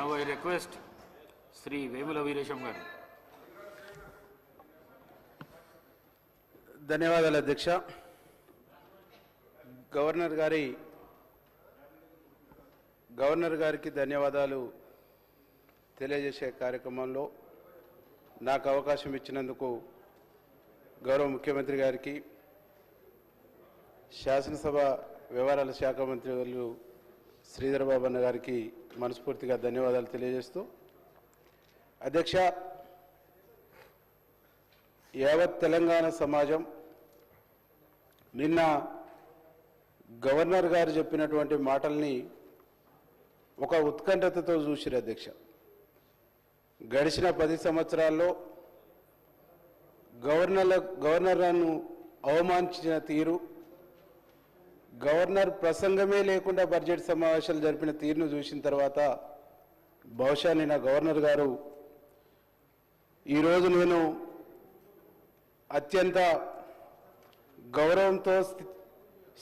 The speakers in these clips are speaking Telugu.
Now I request Sri Vemula Veeresham garu. ధన్యవాదాలు అధ్యక్ష. గవర్నర్ గారికి ధన్యవాదాలు తెలియజేసే కార్యక్రమంలో నాకు అవకాశం ఇచ్చినందుకు గౌరవ ముఖ్యమంత్రి గారికి, శాసనసభ వ్యవహారాల శాఖ మంత్రి వర్యులు శ్రీధర్ బాబు అన్న గారికి మనస్ఫూర్తిగా ధన్యవాదాలు తెలియజేస్తూ, అధ్యక్ష, యావత్ తెలంగాణ సమాజం నిన్న గవర్నర్ గారు చెప్పినటువంటి మాటల్ని ఒక ఉత్కంఠతతో చూసిరు అధ్యక్ష. గడిచిన 10 సంవత్సరాల్లో గవర్నర్ను అవమానించిన తీరు, గవర్నర్ ప్రసంగమే లేకుండా బడ్జెట్ సమావేశాలు జరిపిన తీరును చూసిన తర్వాత బహుశా నిన్న గవర్నర్ గారు ఈరోజు నేను అత్యంత గౌరవంతో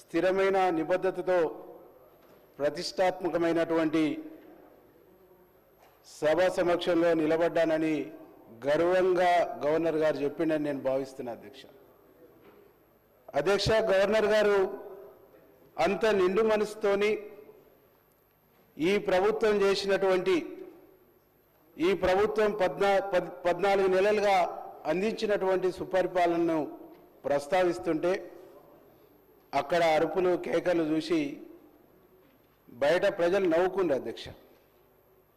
స్థిరమైన నిబద్ధతతో ప్రతిష్టాత్మకమైనటువంటి సభ సమక్షంలో నిలబడ్డానని గర్వంగా గవర్నర్ గారు చెప్పిండని నేను భావిస్తున్నా అధ్యక్ష. గవర్నర్ గారు అంత నిండు మనసుతోని ఈ ప్రభుత్వం చేసినటువంటి, ఈ ప్రభుత్వం 14 నెలలుగా అందించినటువంటి సుపరిపాలనను ప్రస్తావిస్తుంటే అక్కడ అరుపులు కేకలు చూసి బయట ప్రజలు నవ్వుకుండ్రు అధ్యక్ష.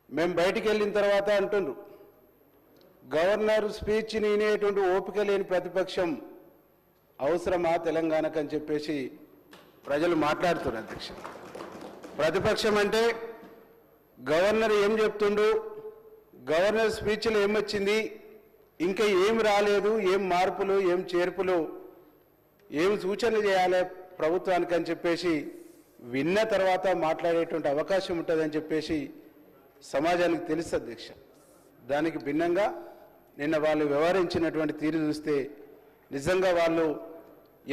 మేము బయటికి వెళ్ళిన తర్వాత అంటుండ్రు, గవర్నర్ స్పీచ్ని వినేటువంటి ఓపిక లేని ప్రతిపక్షం అవసరమా తెలంగాణకు అని చెప్పేసి ప్రజలు మాట్లాడుతున్నారు అధ్యక్ష. ప్రతిపక్షం అంటే గవర్నర్ ఏం చెప్తుండు, గవర్నర్ స్పీచ్లో ఏమొచ్చింది, ఇంకా ఏం రాలేదు, ఏం మార్పులు, ఏం చేర్పులు, ఏం సూచనలు చేయాలి ప్రభుత్వానికి అని చెప్పేసి విన్న తర్వాత మాట్లాడేటువంటి అవకాశం ఉంటుందని చెప్పేసి సమాజానికి తెలుసు అధ్యక్ష. దానికి భిన్నంగా నిన్న వాళ్ళు వ్యవహరించినటువంటి తీరు చూస్తే నిజంగా వాళ్ళు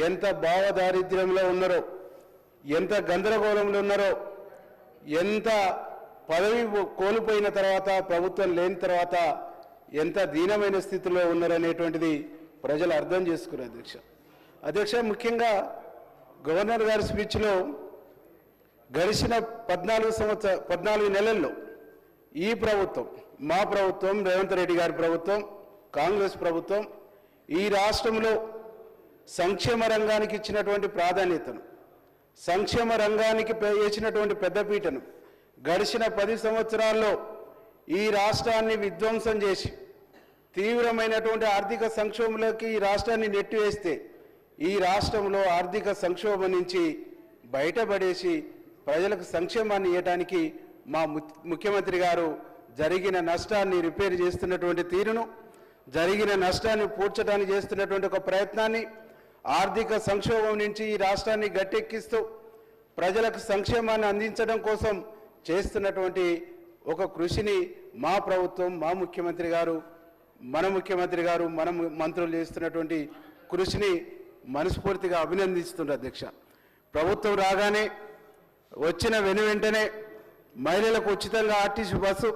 ఎంత భావదారిద్ర్యంలో ఉన్నారో, ఎంత గందరగోళంలో ఉన్నారో, ఎంత పదవి కోల్పోయిన తర్వాత, ప్రభుత్వం లేని తర్వాత ఎంత దీనమైన స్థితిలో ఉన్నారనేటువంటిది ప్రజలు అర్థం చేసుకున్నారు అధ్యక్ష. ముఖ్యంగా గవర్నర్ గారి స్పీచ్లో గడిచిన 14 నెలల్లో ఈ ప్రభుత్వం, మా ప్రభుత్వం, రేవంత్ రెడ్డి గారి ప్రభుత్వం, కాంగ్రెస్ ప్రభుత్వం ఈ రాష్ట్రంలో సంక్షేమ రంగానికి ఇచ్చినటువంటి ప్రాధాన్యతను, సంక్షేమ రంగానికి వేసినటువంటి పెద్దపీటను గడిచిన 10 సంవత్సరాల్లో ఈ రాష్ట్రాన్ని విధ్వంసం చేసి తీవ్రమైనటువంటి ఆర్థిక సంక్షోభంలోకి ఈ రాష్ట్రాన్ని నెట్టివేస్తే ఈ రాష్ట్రంలో ఆర్థిక సంక్షోభం నుంచి బయటపడేసి ప్రజలకు సంక్షేమాన్ని ఇవ్వడానికి మా ముఖ్యమంత్రి గారు జరిగిన నష్టాన్ని రిపేర్ చేస్తున్నటువంటి తీరును, జరిగిన నష్టాన్ని పూడ్చడానికి చేస్తున్నటువంటి ఒక ప్రయత్నాన్ని, ఆర్థిక సంక్షోభం నుంచి ఈ రాష్ట్రాన్ని గట్టెక్కిస్తూ ప్రజలకు సంక్షేమాన్ని అందించడం కోసం చేస్తున్నటువంటి ఒక కృషిని మా ప్రభుత్వం, మా ముఖ్యమంత్రి గారు, మన ముఖ్యమంత్రి గారు, మన మంత్రులు చేస్తున్నటువంటి కృషిని మనస్ఫూర్తిగా అభినందిస్తున్నారు అధ్యక్ష. ప్రభుత్వం రాగానే వచ్చిన వెంటనే మహిళలకు ఉచితంగా ఆర్టీసీ బస్సు,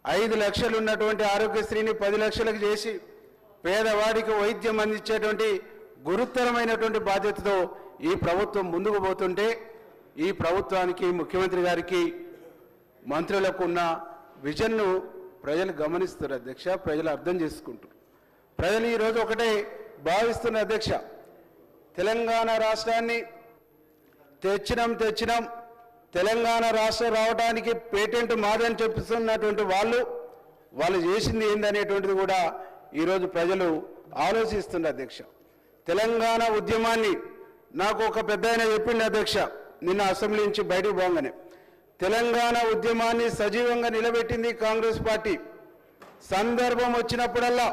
5 లక్షలు ఉన్నటువంటి ఆరోగ్యశ్రీని 10 లక్షలకు చేసి పేదవాడికి వైద్యం అందించేటువంటి గురుతరమైనటువంటి బాధ్యతతో ఈ ప్రభుత్వం ముందుకు పోతుంటే ఈ ప్రభుత్వానికి, ముఖ్యమంత్రి గారికి, మంత్రులకు ఉన్న విజన్ను ప్రజలు గమనిస్తారు అధ్యక్ష. ప్రజలు అర్థం చేసుకుంటారు. ప్రజలు ఈరోజు ఒకటే భావిస్తున్న అధ్యక్ష, తెలంగాణ రాష్ట్రాన్ని తెచ్చినాం, తెలంగాణ రాష్ట్రం రావడానికి పేటెంట్ మాదని చెప్తున్నటువంటి వాళ్ళు చేసింది ఏందనేటువంటిది కూడా ఈరోజు ప్రజలు ఆలోచిస్తున్నారు అధ్యక్ష. తెలంగాణ ఉద్యమాన్ని నాకు ఒక పెద్ద ఆయన చెప్పింది అధ్యక్ష, నిన్న అసెంబ్లీ నుంచి బయటకు పోగానే, తెలంగాణ ఉద్యమాన్ని సజీవంగా నిలబెట్టింది కాంగ్రెస్ పార్టీ. సందర్భం వచ్చినప్పుడల్లా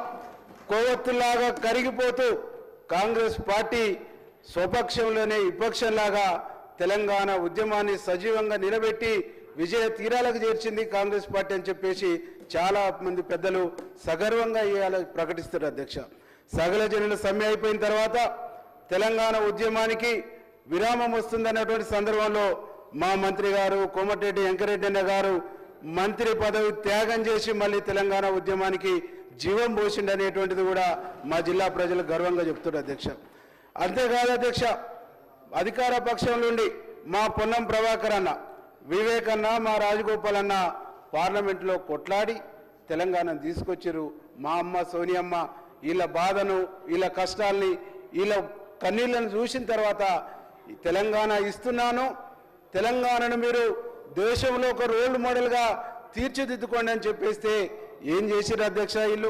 కొవ్వొత్తులాగా కరిగిపోతూ కాంగ్రెస్ పార్టీ స్వపక్షంలోనే విపక్షంలాగా తెలంగాణ ఉద్యమాన్ని సజీవంగా నిలబెట్టి విజయ తీరాలకు చేర్చింది కాంగ్రెస్ పార్టీ అని చెప్పేసి చాలా మంది పెద్దలు సగర్వంగా ఇవాళ ప్రకటిస్తారు అధ్యక్ష. సకల జనుల సమ్మె అయిపోయిన తర్వాత తెలంగాణ ఉద్యమానికి విరామం వస్తుందన్నటువంటి సందర్భంలో మా మంత్రి గారు కోమటిరెడ్డి వెంకరెడ్డి అన్న గారు మంత్రి పదవి త్యాగం చేసి మళ్ళీ తెలంగాణ ఉద్యమానికి జీవం పోసిండు అనేటువంటిది కూడా మా జిల్లా ప్రజలు గర్వంగా చెప్తున్నారు అధ్యక్ష. అంతేకాదు అధ్యక్ష, అధికార పక్షం నుండి మా పొన్నం ప్రభాకర్ అన్న, వివేక్ అన్న, మా రాజగోపాల్ అన్న పార్లమెంట్లో కొట్లాడి తెలంగాణను తీసుకొచ్చారు. మా అమ్మ సోనియమ్మ వీళ్ళ బాధను, వీళ్ళ కష్టాల్ని, వీళ్ళ కన్నీళ్లను చూసిన తర్వాత తెలంగాణ ఇస్తున్నాను, తెలంగాణను మీరు దేశంలో ఒక రోల్ మోడల్గా తీర్చిదిద్దుకోండి అని చెప్పేస్తే ఏం చేసిరు అధ్యక్ష? వీళ్ళు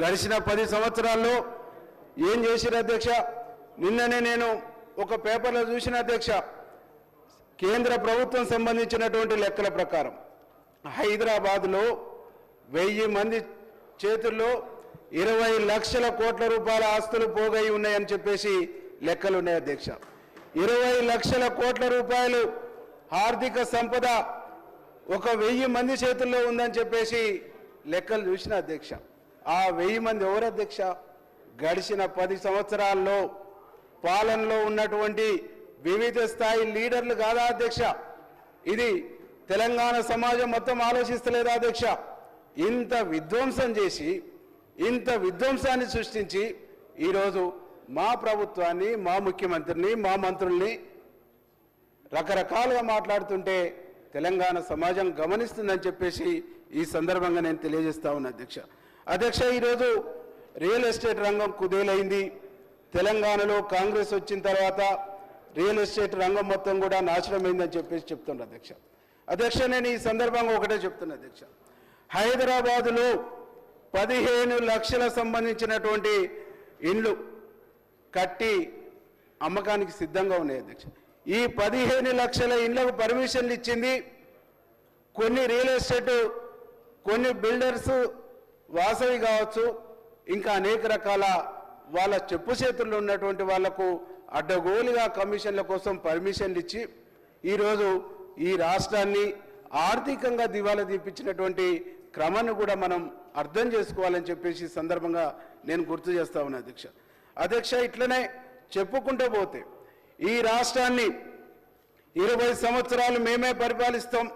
గడిచిన 10 సంవత్సరాల్లో ఏం చేసిరు అధ్యక్ష? నిన్ననే నేను ఒక పేపర్లో చూసిన అధ్యక్ష, కేంద్ర ప్రభుత్వం సంబంధించినటువంటి లెక్కల ప్రకారం హైదరాబాద్లో 1000 మంది చేతుల్లో 20 లక్షల కోట్ల రూపాయల ఆస్తులు పోగై ఉన్నాయని చెప్పేసి లెక్కలు ఉన్నాయి అధ్యక్ష. 20 లక్షల కోట్ల రూపాయలు ఆర్థిక సంపద ఒక 1000 మంది చేతుల్లో ఉందని చెప్పేసి లెక్కలు చూసిన అధ్యక్ష. ఆ 1000 మంది ఎవరు అధ్యక్ష? గడిచిన 10 సంవత్సరాల్లో పాలనలో ఉన్నటువంటి వివిధ స్థాయి లీడర్లు కాదా అధ్యక్ష? ఇది తెలంగాణ సమాజం మొత్తం ఆలోచిస్తలేదా అధ్యక్ష? ఇంత విధ్వంసం చేసి, ఇంత విధ్వంసాన్ని సృష్టించి ఈరోజు మా ప్రభుత్వాన్ని, మా ముఖ్యమంత్రిని, మా మంత్రుల్ని రకరకాలుగా మాట్లాడుతుంటే తెలంగాణ సమాజం గమనిస్తుందని చెప్పేసి ఈ సందర్భంగా నేను తెలియజేస్తా ఉన్నా అధ్యక్ష. అధ్యక్ష, ఈరోజు రియల్ ఎస్టేట్ రంగం కుదేలైంది. తెలంగాణలో కాంగ్రెస్ వచ్చిన తర్వాత రియల్ ఎస్టేట్ రంగం మొత్తం కూడా నాశనమైందని చెప్పేసి చెప్తున్నా అధ్యక్ష. అధ్యక్ష, నేను ఈ సందర్భంగా ఒకటే చెప్తున్నా అధ్యక్ష, హైదరాబాదులో 15 లక్షల సంబంధించినటువంటి ఇండ్లు కట్టి అమ్మకానికి సిద్ధంగా ఉన్నాయి అధ్యక్ష. ఈ 15 లక్షల ఇండ్లకు పర్మిషన్లు ఇచ్చింది కొన్ని రియల్ ఎస్టేట్, కొన్ని బిల్డర్స్, వాసవి కావచ్చు, ఇంకా అనేక రకాల వాళ్ళ చెప్పు చేతుల్లో ఉన్నటువంటి వాళ్లకు అడ్డగోలుగా కమిషన్ల కోసం పర్మిషన్లు ఇచ్చి ఈరోజు ఈ రాష్ట్రాన్ని ఆర్థికంగా దివాలా తీపించినటువంటి క్రమాన్ని కూడా మనం అర్థం చేసుకోవాలని చెప్పేసి ఈ సందర్భంగా నేను గుర్తు చేస్తా ఉన్నా అధ్యక్ష. అధ్యక్ష, ఇట్లనే చెప్పుకుంటూ పోతే ఈ రాష్ట్రాన్ని 20 సంవత్సరాలు మేమే పరిపాలిస్తాం,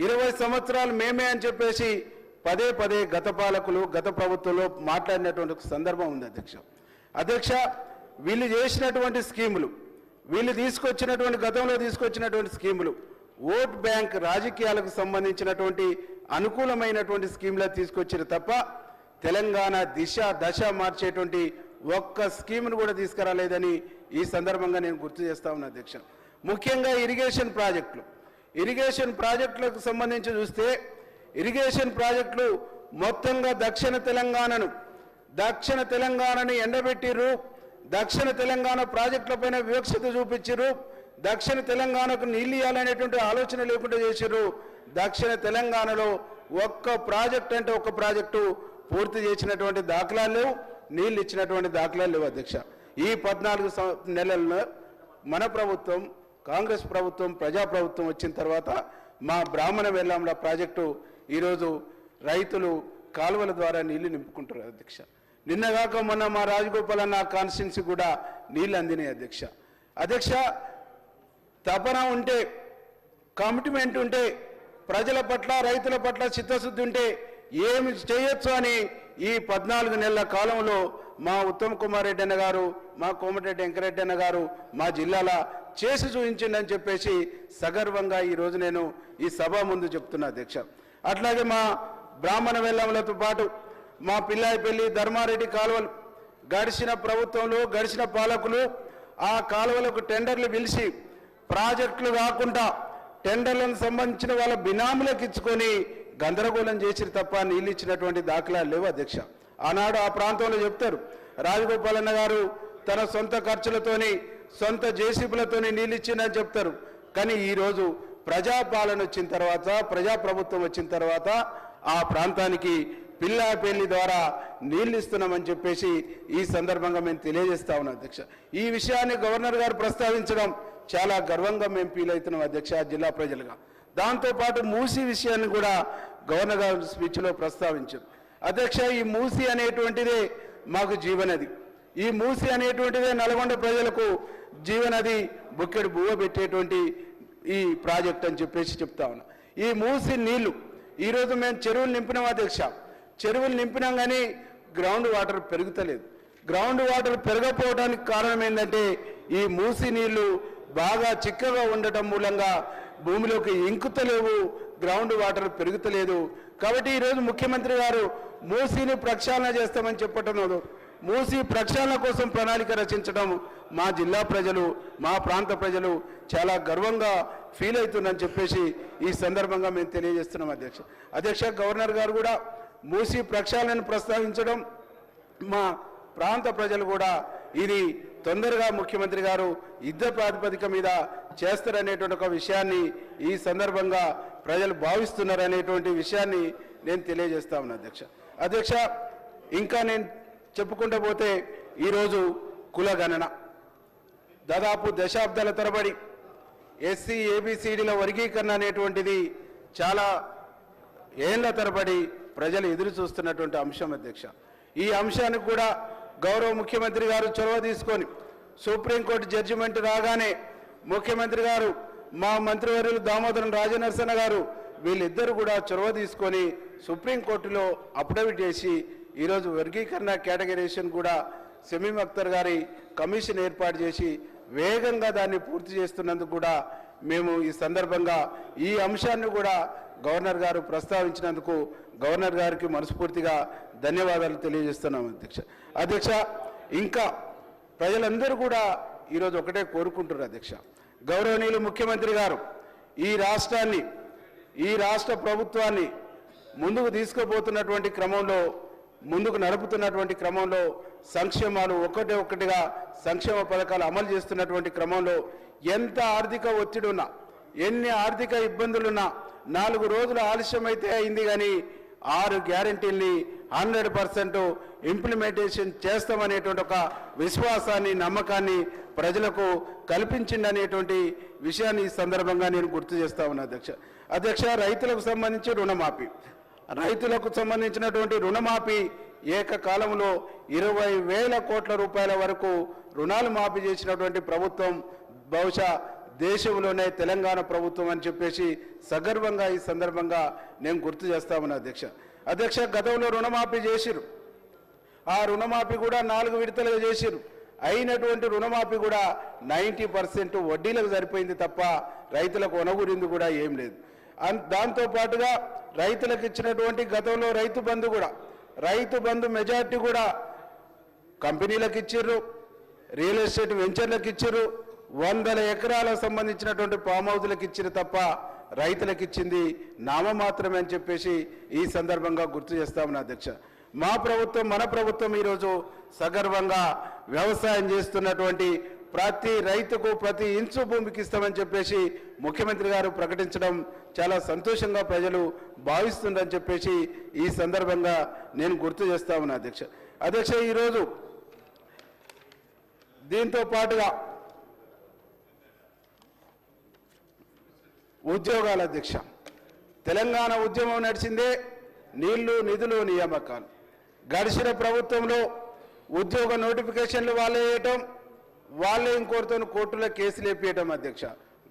20 సంవత్సరాలు మేమే అని చెప్పేసి పదే పదే గత పాలకులు, గత ప్రభుత్వంలో మాట్లాడినటువంటి సందర్భం ఉంది అధ్యక్ష. అధ్యక్ష, వీళ్ళు చేసినటువంటి స్కీములు, వీళ్ళు తీసుకొచ్చినటువంటి గతంలో తీసుకొచ్చినటువంటి స్కీములు ఓట్ బ్యాంక్ రాజకీయాలకు సంబంధించినటువంటి అనుకూలమైనటువంటి స్కీమ్లా తీసుకొచ్చారు తప్ప తెలంగాణ దశ మార్చేటువంటి ఒక్క స్కీమ్ను కూడా తీసుకురాలేదని ఈ సందర్భంగా నేను గుర్తు చేస్తా ఉన్నా అధ్యక్ష. ముఖ్యంగా ఇరిగేషన్ ప్రాజెక్టులకు సంబంధించి చూస్తే ఇరిగేషన్ ప్రాజెక్టులు మొత్తంగా దక్షిణ తెలంగాణని ఎండబెట్టిర్రు, దక్షిణ తెలంగాణ ప్రాజెక్టులపైన వివక్షత చూపించారు, దక్షిణ తెలంగాణకు నీళ్ళు ఇవ్వాలనేటువంటి ఆలోచన లేకుండా చేశారు. దక్షిణ తెలంగాణలో ఒక్క ప్రాజెక్ట్ అంటే ఒక్క ప్రాజెక్టు పూర్తి చేసినటువంటి దాఖలాలు లేవు, నీళ్ళు ఇచ్చినటువంటి దాఖలాలు లేవు అధ్యక్ష. ఈ 14 నెలల్లో మన ప్రభుత్వం, కాంగ్రెస్ ప్రభుత్వం, ప్రజాప్రభుత్వం వచ్చిన తర్వాత మా బ్రాహ్మణ వెల్లాంల ప్రాజెక్టు ఈరోజు రైతులు కాలువల ద్వారా నీళ్లు నింపుకుంటారు అధ్యక్ష. నిన్నగాక మొన్న మా రాజగోపాల్ అన్న కాన్స్టిట్యున్సీ కూడా నీళ్ళు అందినాయి అధ్యక్ష. అధ్యక్ష, తపన ఉంటే, కమిట్మెంట్ ఉంటే, ప్రజల పట్ల, రైతుల పట్ల చిత్తశుద్ధి ఉంటే ఏమి చేయొచ్చు అని ఈ 14 నెలల కాలంలో మా ఉత్తమ్ కుమార్ రెడ్డి అన్న గారు, మా కోమటిరెడ్డి వెంకరెడ్డి అన్న గారు మా జిల్లాల చేసి చూపించిందని చెప్పేసి సగర్వంగా ఈరోజు నేను ఈ సభ ముందు చెప్తున్నా అధ్యక్ష. అట్లాగే మా బ్రాహ్మణ వెల్లంలతో పాటు మా పిల్లాయిపల్లి, ధర్మారెడ్డి కాలువలు గడిచిన ప్రభుత్వంలో, గడిచిన పాలకులు ఆ కాలువలకు టెండర్లు పిలిచి ప్రాజెక్టులు కాకుండా టెండర్లను సంబంధించిన వాళ్ళ బినాములకు ఇచ్చుకొని గందరగోళం చేసిరు తప్ప నీళ్ళు ఇచ్చినటువంటి దాఖలాలు లేవు అధ్యక్ష. ఆనాడు ఆ ప్రాంతంలో చెప్తారు, రాజగోపాల్ అన్న గారు తన సొంత ఖర్చులతోని, సొంత జేసీబీలతోని నీళ్ళు ఇచ్చిందని చెప్తారు. కానీ ఈరోజు ప్రజాపాలన వచ్చిన తర్వాత, ప్రజాప్రభుత్వం వచ్చిన తర్వాత ఆ ప్రాంతానికి పిల్లాపల్లి ద్వారా నీళ్లు ఇస్తున్నామని చెప్పేసి ఈ సందర్భంగా మేము తెలియజేస్తా ఉన్నాం అధ్యక్ష. ఈ విషయాన్ని గవర్నర్ గారు ప్రస్తావించడం చాలా గర్వంగా మేము ఫీల్ అవుతున్నాం అధ్యక్ష, జిల్లా ప్రజలుగా. దాంతోపాటు మూసీ విషయాన్ని కూడా గవర్నర్ గారు స్పీచ్లో ప్రస్తావించారు అధ్యక్ష. ఈ మూసీ అనేటువంటిదే మాకు జీవనది, ఈ మూసీ అనేటువంటిదే నల్గొండ ప్రజలకు జీవనది, బుక్కెడు బువ్వ పెట్టేటువంటి ఈ ప్రాజెక్ట్ అని చెప్పేసి చెప్తా ఉన్నా. ఈ మూసి నీళ్లు ఈరోజు మేము చెరువులు నింపినాం అధ్యక్ష. చెరువులు నింపినాం కానీ గ్రౌండ్ వాటర్ పెరుగుతలేదు. గ్రౌండ్ వాటర్ పెరగకపోవడానికి కారణం ఏంటంటే ఈ మూసి నీళ్లు బాగా చిక్కగా ఉండటం మూలంగా భూమిలోకి ఇంకుతలేవు, గ్రౌండ్ వాటర్ పెరుగుతలేదు. కాబట్టి ఈరోజు ముఖ్యమంత్రి గారు మూసీని ప్రక్షాళన చేస్తామని చెప్పటం, మూసీ ప్రక్షాళన కోసం ప్రణాళిక రచించడం మా జిల్లా ప్రజలు, మా ప్రాంత ప్రజలు చాలా గర్వంగా ఫీల్ అవుతుందని చెప్పేసి ఈ సందర్భంగా మేము తెలియజేస్తున్నాం అధ్యక్ష. గవర్నర్ గారు కూడా మూసీ ప్రక్షాళనను ప్రస్తావించడం, మా ప్రాంత ప్రజలు కూడా ఇది తొందరగా ముఖ్యమంత్రి గారు యుద్ధ ప్రాతిపదిక మీద చేస్తారనేటువంటి ఒక విషయాన్ని ఈ సందర్భంగా ప్రజలు భావిస్తున్నారనేటువంటి విషయాన్ని నేను తెలియజేస్తా ఉన్నా అధ్యక్ష. ఇంకా నేను చెప్పుకుంటూ పోతే ఈరోజు కులగణన దాదాపు దశాబ్దాల తరబడి ఎస్సీ ఏబిసిడీల వర్గీకరణ అనేటువంటిది చాలా ఏళ్ల తరబడి ప్రజలు ఎదురు చూస్తున్నటువంటి అంశం అధ్యక్ష. ఈ అంశానికి కూడా గౌరవ ముఖ్యమంత్రి గారు చొరవ తీసుకొని సుప్రీంకోర్టు జడ్జిమెంట్ రాగానే ముఖ్యమంత్రి గారు, మా మంత్రివర్యులు దామోదరం రాజనరసన్న గారు వీళ్ళిద్దరూ కూడా చొరవ తీసుకొని సుప్రీంకోర్టులో అఫిడవిట్ చేసి ఈరోజు వర్గీకరణ కేటగరైజేషన్ కూడా షమీమ్ అఖ్తర్ గారి కమిషన్ ఏర్పాటు చేసి వేగంగా దాన్ని పూర్తి చేస్తున్నందుకు కూడా మేము ఈ సందర్భంగా ఈ అంశాన్ని కూడా గవర్నర్ గారు ప్రస్తావించినందుకు గవర్నర్ గారికి మనస్ఫూర్తిగా ధన్యవాదాలు తెలియజేస్తున్నాం అధ్యక్ష. ఇంకా ప్రజలందరూ కూడా ఈరోజు ఒకటే కోరుకుంటున్నారు అధ్యక్ష. గౌరవనీయులు ముఖ్యమంత్రి గారు ఈ రాష్ట్రాన్ని, ఈ రాష్ట్ర ప్రభుత్వాన్ని ముందుకు తీసుకుపోతున్నటువంటి క్రమంలో, ముందుకు నడుపుతున్నటువంటి క్రమంలో సంక్షేమాలు ఒక్కటిగా సంక్షేమ పథకాలు అమలు చేస్తున్నటువంటి క్రమంలో ఎంత ఆర్థిక ఒత్తిడి ఉన్నా, ఎన్ని ఆర్థిక ఇబ్బందులున్నా 4 రోజులు ఆలస్యమైతే అయింది కానీ 6 గ్యారెంటీల్ని 100% ఇంప్లిమెంటేషన్ చేస్తామనేటువంటి ఒక విశ్వాసాన్ని, నమ్మకాన్ని ప్రజలకు కల్పించిందనేటువంటి విషయాన్ని ఈ సందర్భంగా నేను గుర్తు చేస్తా ఉన్నా అధ్యక్ష. రైతులకు సంబంధించి రుణమాఫీ, రైతులకు సంబంధించినటువంటి రుణమాఫీ ఏకకాలంలో 20,000 కోట్ల రూపాయల వరకు రుణాలు మాఫీ చేసినటువంటి ప్రభుత్వం బహుశా దేశంలోనే తెలంగాణ ప్రభుత్వం అని చెప్పేసి సగర్వంగా ఈ సందర్భంగా నేను గుర్తు చేస్తా ఉన్నా అధ్యక్ష. గతంలో రుణమాఫీ చేసిరు, ఆ రుణమాఫీ కూడా 4 విడతలుగా చేసిరు. అయినటువంటి రుణమాఫీ కూడా 90% వడ్డీలకు సరిపోయింది తప్ప రైతులకు ఒనగురింది కూడా ఏం లేదు. దాంతో పాటుగా రైతులకు ఇచ్చినటువంటి గతంలో రైతు బంధు మెజార్టీ కూడా కంపెనీలకు ఇచ్చిర్రు, రియల్ ఎస్టేట్ వెంచర్లకు ఇచ్చిర్రు, 100 ఎకరాలకు సంబంధించినటువంటి ఫామ్ హౌస్లకు ఇచ్చిన తప్ప రైతులకు ఇచ్చింది నామమాత్రమే అని చెప్పేసి ఈ సందర్భంగా గుర్తు చేస్తామని అధ్యక్ష. మా ప్రభుత్వం, మన ప్రభుత్వం ఈరోజు సగర్వంగా వ్యవసాయం చేస్తున్నటువంటి ప్రతి రైతుకు ప్రతి ఇంచు భూమికి ఇస్తామని చెప్పేసి ముఖ్యమంత్రి గారు ప్రకటించడం చాలా సంతోషంగా ప్రజలు భావిస్తుందని చెప్పేసి ఈ సందర్భంగా నేను గుర్తు చేస్తా ఉన్నా అధ్యక్ష. ఈరోజు దీంతో పాటుగా ఉద్యోగాల అధ్యక్ష, తెలంగాణ ఉద్యమం నడిచిందే నీళ్లు, నిధులు, నియామకాలు. గడిచిన ప్రభుత్వంలో ఉద్యోగ నోటిఫికేషన్లు వాళ్ళే వేయటం, వాళ్ళే ఇంకోరితో కోర్టులో కేసులు వేపించడం అధ్యక్ష.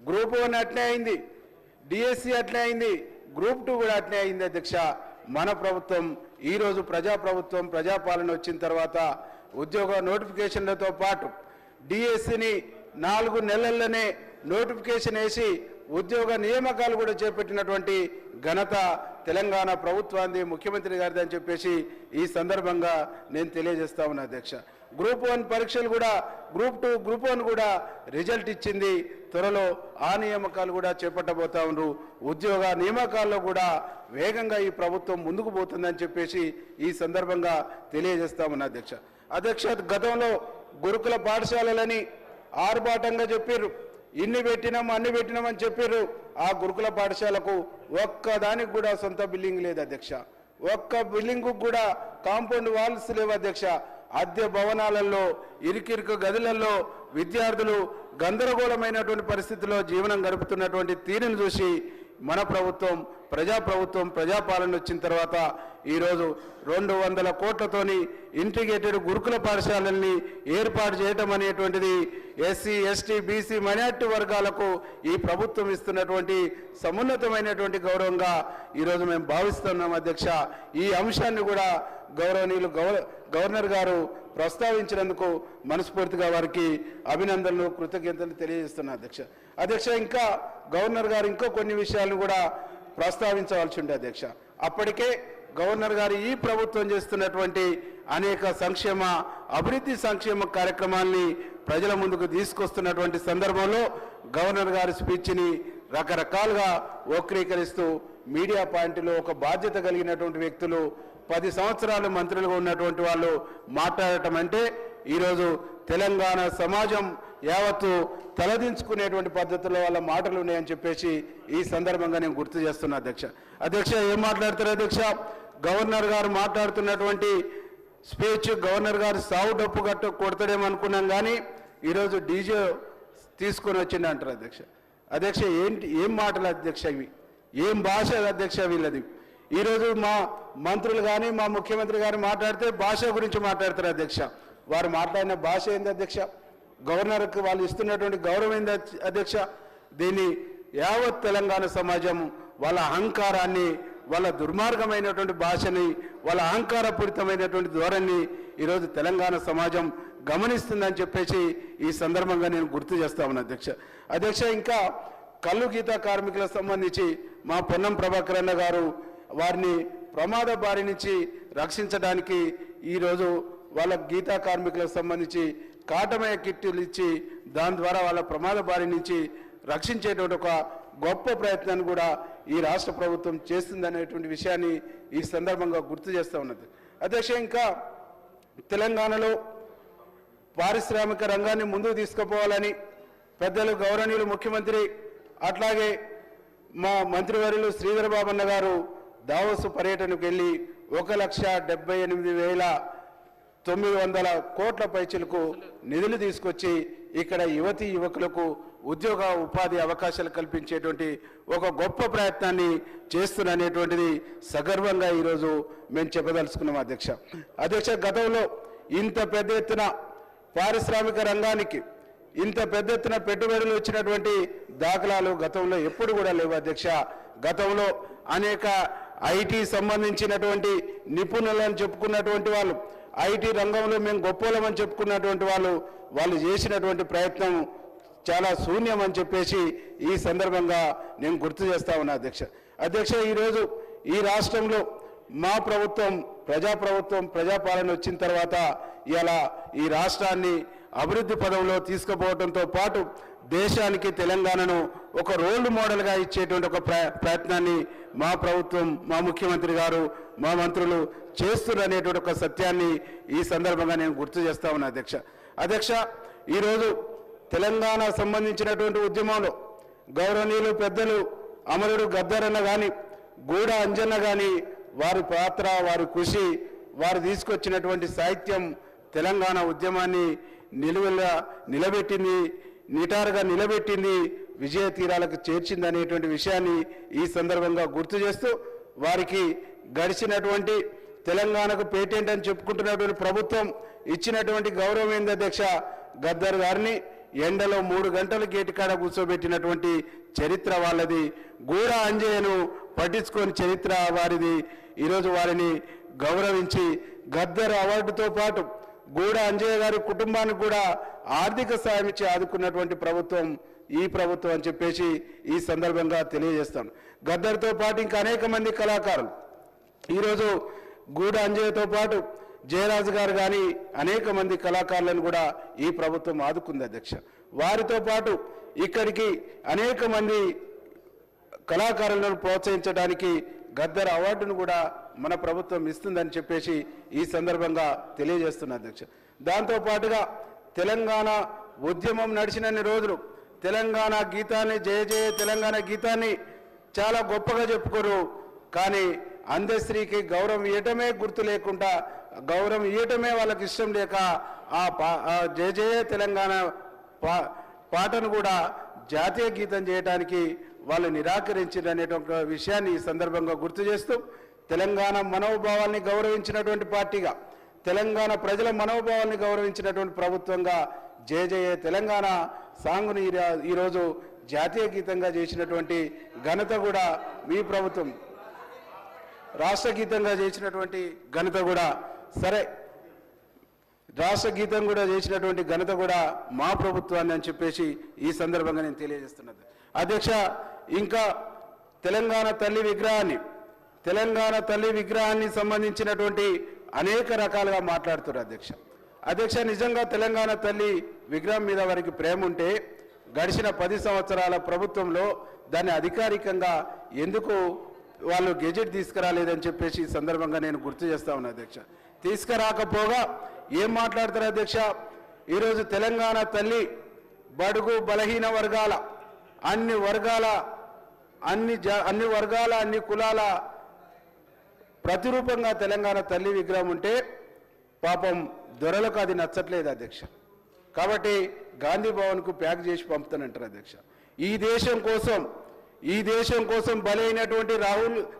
గ్రూప్ 1 అట్నే అయింది, డిఎస్సి అట్నే అయింది, గ్రూప్ 2 కూడా అట్నే అయింది అధ్యక్ష. మన ప్రభుత్వం ఈరోజు ప్రజాప్రభుత్వం, ప్రజాపాలన వచ్చిన తర్వాత ఉద్యోగ నోటిఫికేషన్లతో పాటు డిఎస్సిని 4 నెలల్లోనే నోటిఫికేషన్ వేసి ఉద్యోగ నియామకాలు కూడా చేపట్టినటువంటి ఘనత తెలంగాణ ప్రభుత్వాన్ని, ముఖ్యమంత్రి గారిది అని చెప్పేసి ఈ సందర్భంగా నేను తెలియజేస్తా ఉన్నా అధ్యక్ష. గ్రూప్ 1 పరీక్షలు కూడా, గ్రూప్ 2, గ్రూప్ 1 కూడా రిజల్ట్ ఇచ్చింది. త్వరలో ఆ నియామకాలు కూడా చేపట్టబోతా ఉన్నారు. ఉద్యోగ నియామకాల్లో కూడా వేగంగా ఈ ప్రభుత్వం ముందుకు పోతుందని చెప్పేసి ఈ సందర్భంగా తెలియజేస్తా ఉన్నా అధ్యక్ష. గతంలో గురుకుల పాఠశాలలని ఆర్భాటంగా చెప్పారు, ఇన్ని పెట్టినాం అన్ని పెట్టినామని చెప్పారు. ఆ గురుకుల పాఠశాలకు ఒక్కదానికి కూడా సొంత బిల్డింగ్ లేదు అధ్యక్ష. ఒక్క బిల్డింగ్ కూడా కాంపౌండ్ వాల్స్ లేవు అధ్యక్ష. అద్దె భవనాలలో, ఇరుకిరుకు గదులలో విద్యార్థులు గందరగోళమైనటువంటి పరిస్థితుల్లో జీవనం గడుపుతున్నటువంటి తీరును చూసి మన ప్రభుత్వం, ప్రజాప్రభుత్వం, ప్రజాపాలన వచ్చిన తర్వాత ఈరోజు 200 కోట్లతోని ఇంటిగ్రేటెడ్ గురుకుల పాఠశాలల్ని ఏర్పాటు చేయటం అనేటువంటిది ఎస్సీ ఎస్టీ బీసీ మైనార్టీ వర్గాలకు ఈ ప్రభుత్వం ఇస్తున్నటువంటి సమున్నతమైనటువంటి గౌరవంగా ఈరోజు మేము భావిస్తున్నాం అధ్యక్ష. ఈ అంశాన్ని కూడా గౌరవనీయులు గవర్నర్ గారు ప్రస్తావించినందుకు మనస్ఫూర్తిగా వారికి అభినందనలు కృతజ్ఞతలు తెలియజేస్తున్నా అధ్యక్ష. ఇంకా గవర్నర్ గారు ఇంకో కొన్ని విషయాలను కూడా ప్రస్తావించవలసి ఉండే అధ్యక్ష. అప్పటికే గవర్నర్ గారు ఈ ప్రభుత్వం చేస్తున్నటువంటి అనేక అభివృద్ధి సంక్షేమ కార్యక్రమాల్ని ప్రజల ముందుకు తీసుకొస్తున్నటువంటి సందర్భంలో గవర్నర్ గారి స్పీచ్ని రకరకాలుగా వక్రీకరిస్తూ మీడియా పాయింట్లో ఒక బాధ్యత కలిగినటువంటి వ్యక్తులు 10 సంవత్సరాలు మంత్రులుగా ఉన్నటువంటి వాళ్ళు మాట్లాడటం అంటే ఈరోజు తెలంగాణ సమాజం యావత్తు తలదించుకునేటువంటి పద్ధతిలో వాళ్ళ మాటలు ఉన్నాయని చెప్పేసి ఈ సందర్భంగా నేను గుర్తు చేస్తున్నా అధ్యక్ష. ఏం మాట్లాడతారు అధ్యక్ష? గవర్నర్ గారు మాట్లాడుతున్నటువంటి స్పీచ్ గవర్నర్ గారు సావు డప్పు కొడతాడేమనుకున్నాం, కానీ ఈరోజు డీజే తీసుకొని వచ్చింది అంటారు అధ్యక్ష. ఏం మాటలు అధ్యక్ష ఇవి? ఏం భాష అధ్యక్ష వీళ్ళది? ఈరోజు మా మంత్రులు కానీ మా ముఖ్యమంత్రి గారు మాట్లాడితే భాష గురించి మాట్లాడతారు అధ్యక్ష. వారు మాట్లాడిన భాష ఏంది అధ్యక్ష? గవర్నర్కి వాళ్ళు ఇస్తున్నటువంటి గౌరవం ఏంది అధ్యక్ష? దీన్ని యావత్ తెలంగాణ సమాజం వాళ్ళ అహంకారాన్ని, వాళ్ళ దుర్మార్గమైనటువంటి భాషని, వాళ్ళ అహంకారపూరితమైనటువంటి ధోరణిని ఈరోజు తెలంగాణ సమాజం గమనిస్తుందని చెప్పేసి ఈ సందర్భంగా నేను గుర్తు చేస్తా ఉన్నా అధ్యక్ష. ఇంకా కల్లు గీత కార్మికులకు సంబంధించి మా పొన్నం ప్రభాకర్ అన్న గారు వారిని ప్రమాద బారి నుంచి రక్షించడానికి ఈరోజు వాళ్ళ గీతా కార్మికులకు సంబంధించి కాటమయ కిట్లు ఇచ్చి దాని ద్వారా వాళ్ళ ప్రమాద బారి నుంచి రక్షించేటువంటి ఒక గొప్ప ప్రయత్నాన్ని కూడా ఈ రాష్ట్ర ప్రభుత్వం చేస్తుందనేటువంటి విషయాన్ని ఈ సందర్భంగా గుర్తు చేస్తూ ఉన్నది అధ్యక్ష. ఇంకా తెలంగాణలో పారిశ్రామిక రంగాన్ని ముందుకు తీసుకుపోవాలని పెద్దలు గౌరవనీయులు ముఖ్యమంత్రి అట్లాగే మా మంత్రివర్యులు శ్రీధర్ బాబన్న గారు దావోసు పర్యటనకు వెళ్ళి 1,78,900 కోట్ల పైచలకు నిధులు తీసుకొచ్చి ఇక్కడ యువతీ యువకులకు ఉద్యోగ ఉపాధి అవకాశాలు కల్పించేటువంటి ఒక గొప్ప ప్రయత్నాన్ని చేస్తున్నటువంటిది సగర్వంగా ఈరోజు మేము చెప్పదలుచుకున్నాం అధ్యక్ష. గతంలో ఇంత పెద్ద ఎత్తున పారిశ్రామిక రంగానికి ఇంత పెద్ద ఎత్తున పెట్టుబడులు వచ్చినటువంటి దాఖలాలు గతంలో ఎప్పుడు కూడా లేవు అధ్యక్ష. గతంలో అనేక ఐటీ సంబంధించినటువంటి నిపుణులను చెప్పుకున్నటువంటి వాళ్ళు, ఐటీ రంగంలో మేము గొప్పలమని చెప్పుకున్నటువంటి వాళ్ళు చేసినటువంటి ప్రయత్నం చాలా శూన్యం అని చెప్పేసి ఈ సందర్భంగా నేను గుర్తు చేస్తా ఉన్నా అధ్యక్ష. ఈరోజు ఈ రాష్ట్రంలో మా ప్రభుత్వం ప్రజాపాలన వచ్చిన తర్వాత ఇలా ఈ రాష్ట్రాన్ని అభివృద్ధి పదంలో తీసుకుపోవడంతో పాటు దేశానికి తెలంగాణను ఒక రోల్ మోడల్గా ఇచ్చేటువంటి ఒక ప్రయత్నాన్ని మా ప్రభుత్వం, మా ముఖ్యమంత్రి గారు, మా మంత్రులు చేస్తున్నటువంటి ఒక సత్యాన్ని ఈ సందర్భంగా నేను గుర్తు చేస్తా ఉన్నా అధ్యక్ష. ఈరోజు తెలంగాణ సంబంధించినటువంటి ఉద్యమంలో గౌరవనీయులు పెద్దలు అమరుడు గద్దరన్న కానీ, గూడ అంజన్న కానీ వారి పాత్ర, వారి కృషి, వారు తీసుకొచ్చినటువంటి సాహిత్యం తెలంగాణ ఉద్యమాన్ని నిటారుగా నిలబెట్టింది, విజయ తీరాలకు చేర్చింది అనేటువంటి విషయాన్ని ఈ సందర్భంగా గుర్తు చేస్తూ వారికి గడిచినటువంటి తెలంగాణకు పేటెంట్ అని చెప్పుకుంటున్నటువంటి ప్రభుత్వం ఇచ్చినటువంటి గౌరవం ఏంది అధ్యక్ష? గద్దర్ గారిని ఎండలో 3 గంటలు గేటుకాడ కూర్చోబెట్టినటువంటి చరిత్ర వాళ్ళది. గూడ అంజయ్యను పట్టించుకొని చరిత్ర వారిది. ఈరోజు వారిని గౌరవించి గద్దర్ అవార్డుతో పాటు గూడ అంజయ్య గారి కుటుంబానికి కూడా ఆర్థిక సాయం ఇచ్చి ఆదుకున్నటువంటి ప్రభుత్వం ఈ ప్రభుత్వం అని చెప్పేసి ఈ సందర్భంగా తెలియజేస్తాను. గద్దర్తో పాటు ఇంకా అనేక మంది కళాకారులు ఈరోజు గూడ అంజయ్యతో పాటు జయరాజు గారు కానీ అనేక మంది కళాకారులను కూడా ఈ ప్రభుత్వం ఆదుకుంది అధ్యక్ష. వారితో పాటు ఇక్కడికి అనేక మంది కళాకారులను ప్రోత్సహించడానికి గద్దర్ అవార్డును కూడా మన ప్రభుత్వం ఇస్తుందని చెప్పేసి ఈ సందర్భంగా తెలియజేస్తున్నా అధ్యక్ష. దాంతో పాటుగా తెలంగాణ ఉద్యమం నడిచినన్ని రోజులు తెలంగాణ గీతాన్ని, జయ జయ తెలంగాణ గీతాన్ని చాలా గొప్పగా చెప్పుకోరు, కానీ అందశ్రీకి గౌరవం ఇవ్వటమే గుర్తు లేకుండా, గౌరవం ఇవ్వటమే వాళ్ళకి ఇష్టం లేక ఆ జయ జయ తెలంగాణ పాటను కూడా జాతీయ గీతం చేయడానికి వాళ్ళు నిరాకరించారనే ఒక విషయాన్ని ఈ సందర్భంగా గుర్తు చేస్తూ తెలంగాణ మనోభావాల్ని గౌరవించినటువంటి పార్టీగా, తెలంగాణ ప్రజల మనోభావాల్ని గౌరవించినటువంటి ప్రభుత్వంగా జయ జయ తెలంగాణ సాంగ్ను ఈరోజు జాతీయ గీతంగా చేసినటువంటి ఘనత కూడా మీ ప్రభుత్వం, రాష్ట్ర గీతంగా చేసినటువంటి ఘనత కూడా సరే రాష్ట్ర గీతం కూడా చేసినటువంటి ఘనత కూడా మా ప్రభుత్వాన్ని అని చెప్పేసి ఈ సందర్భంగా నేను తెలియజేస్తున్నది. అధ్యక్ష, ఇంకా తెలంగాణ తల్లి విగ్రహాన్ని సంబంధించినటువంటి అనేక రకాలుగా మాట్లాడుతున్నారు అధ్యక్ష. నిజంగా తెలంగాణ తల్లి విగ్రహం మీద వారికి ప్రేమ ఉంటే గడిచిన 10 సంవత్సరాల ప్రభుత్వంలో దాన్ని అధికారికంగా ఎందుకు వాళ్ళు గెజెట్ తీసుకురాలేదని చెప్పేసి ఈ సందర్భంగా నేను గుర్తు చేస్తా ఉన్నా అధ్యక్ష. తీసుకురాకపోగా ఏం మాట్లాడతారు అధ్యక్ష? ఈరోజు తెలంగాణ తల్లి బడుగు బలహీన వర్గాల అన్ని వర్గాల అన్ని కులాల ప్రతిరూపంగా తెలంగాణ తల్లి విగ్రహం ఉంటే పాపం దొరలకు అది నచ్చట్లేదు అధ్యక్ష. కాబట్టి గాంధీ భవన్కు ప్యాక్ చేసి పంపుతానంటారు అధ్యక్ష. ఈ దేశం కోసం బలైనటువంటి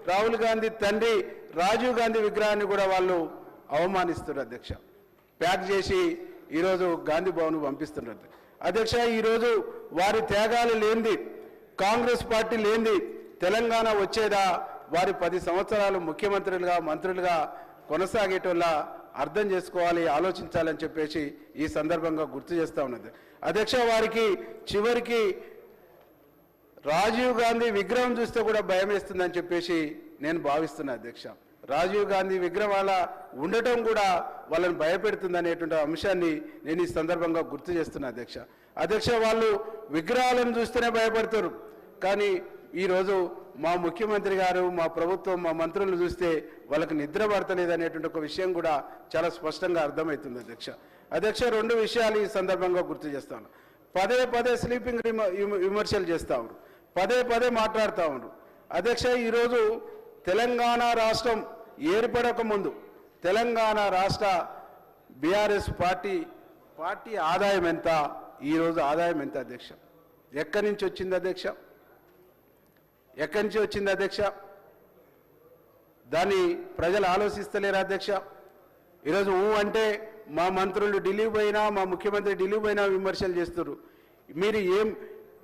రాహుల్ గాంధీ తండ్రి రాజీవ్ గాంధీ విగ్రహాన్ని కూడా వాళ్ళు అవమానిస్తున్నారు అధ్యక్ష. ప్యాక్ చేసి ఈరోజు గాంధీ భవన్కు పంపిస్తున్నారు అధ్యక్ష. ఈరోజు వారి త్యాగాలు లేనిది, కాంగ్రెస్ పార్టీ లేనిది తెలంగాణ వచ్చేదా? వారి 10 సంవత్సరాలు ముఖ్యమంత్రులుగా మంత్రులుగా కొనసాగేటోళ్ళ అర్థం చేసుకోవాలి, ఆలోచించాలని చెప్పేసి ఈ సందర్భంగా గుర్తు చేస్తా ఉన్నది అధ్యక్ష. వారికి చివరికి రాజీవ్ గాంధీ విగ్రహం చూస్తే కూడా భయం వేస్తుందని చెప్పేసి నేను భావిస్తున్నా అధ్యక్ష. రాజీవ్ గాంధీ విగ్రహం వాళ్ళ ఉండటం కూడా వాళ్ళని భయపెడుతుంది అనేటువంటి అంశాన్ని నేను ఈ సందర్భంగా గుర్తు చేస్తున్నా అధ్యక్ష. వాళ్ళు విగ్రహాలను చూస్తేనే భయపడతారు, కానీ ఈరోజు మా ముఖ్యమంత్రి గారు, మా ప్రభుత్వం, మా మంత్రులను చూస్తే వాళ్ళకి నిద్ర పడతలేదు అనేటువంటి ఒక విషయం కూడా చాలా స్పష్టంగా అర్థమవుతుంది అధ్యక్ష. 2 విషయాలు ఈ సందర్భంగా గుర్తు చేస్తాను. పదే స్లీపింగ్ విమర్శలు చేస్తా ఉన్నారు, పదే మాట్లాడుతూ ఉన్నారు అధ్యక్ష. ఈరోజు తెలంగాణ రాష్ట్రం ఏర్పడక ముందు తెలంగాణ రాష్ట్ర బీఆర్ఎస్ పార్టీ ఆదాయం ఎంత, ఈరోజు ఆదాయం ఎంత అధ్యక్ష? ఎక్కడి నుంచి వచ్చింది అధ్యక్ష? దాన్ని ప్రజలు ఆలోచిస్తలేరు అధ్యక్ష. ఈరోజు అంటే మా మంత్రులు ఢిల్లీ పోయినా, మా ముఖ్యమంత్రి ఢిల్లీ పోయినా విమర్శలు చేస్తున్నారు. మీరు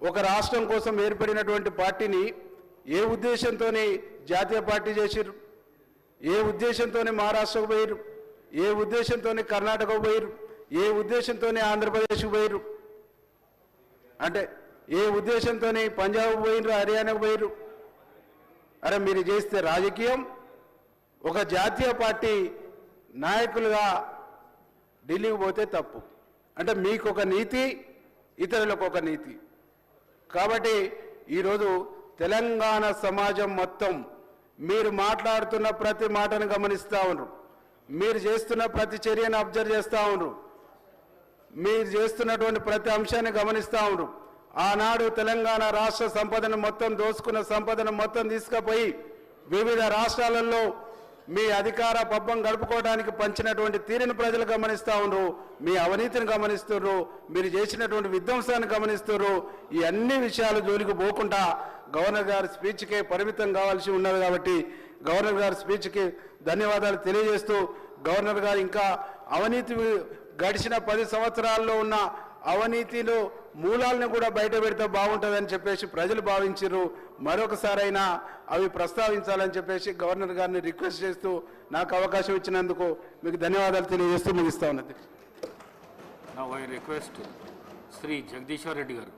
ఒక రాష్ట్రం కోసం ఏర్పడినటువంటి పార్టీని ఏ ఉద్దేశంతోనే జాతీయ పార్టీ చేసిర్రు? ఏ ఉద్దేశంతోనే మహారాష్ట్రకు పోయిర్రు? ఏ ఉద్దేశంతోనే కర్ణాటకకు పోయిర్రు? ఏ ఉద్దేశంతోనే ఆంధ్రప్రదేశ్కు పోయిర్రు? అంటే ఏ ఉద్దేశంతోనే పంజాబ్ పోయిర్రు, హర్యానాకు పోయిర్రు? అరే మీరు చేస్తే రాజకీయం, ఒక జాతీయ పార్టీ నాయకులుగా ఢిల్లీకి పోతే తప్పు. అంటే మీకు ఒక నీతి, ఇతరులకు ఒక నీతి. కాబట్టి ఈరోజు తెలంగాణ సమాజం మొత్తం మీరు మాట్లాడుతున్న ప్రతి మాటను గమనిస్తూ ఉన్నారు, మీరు చేస్తున్న ప్రతి చర్యను అబ్జర్వ్ చేస్తూ ఉన్నారు, మీరు చేస్తున్నటువంటి ప్రతి అంశాన్ని గమనిస్తూ ఉన్నారు. ఆనాడు తెలంగాణ రాష్ట్ర సంపదను మొత్తం దోచుకున్న సంపదను మొత్తం తీసుకుపోయి వివిధ రాష్ట్రాలలో మీ అధికార పబ్బం గడుపుకోవడానికి పంచినటువంటి తీరును ప్రజలు గమనిస్తూ ఉన్నారు, మీ అవినీతిని గమనిస్తున్నారు, మీరు చేసినటువంటి విధ్వంసాన్ని గమనిస్తున్నారు. ఈ అన్ని విషయాలు జోలికి పోకుండా గవర్నర్ గారి స్పీచ్కే పరిమితం కావాల్సి ఉన్నది. కాబట్టి గవర్నర్ గారి స్పీచ్కి ధన్యవాదాలు తెలియజేస్తూ, గవర్నర్ గారు ఇంకా అవినీతి గడిచిన 10 సంవత్సరాల్లో ఉన్న అవినీతిలో మూలాలను కూడా బయట పెడితే బాగుంటుందని చెప్పేసి ప్రజలు భావించారు. మరొకసారైనా అవి ప్రస్తావించాలని చెప్పేసి గవర్నర్ గారిని రిక్వెస్ట్ చేస్తూ నాకు అవకాశం ఇచ్చినందుకు మీకు ధన్యవాదాలు తెలియజేస్తూ ముగిస్తా ఉన్నది. Now I request Sri Jagdishwar Reddy garu.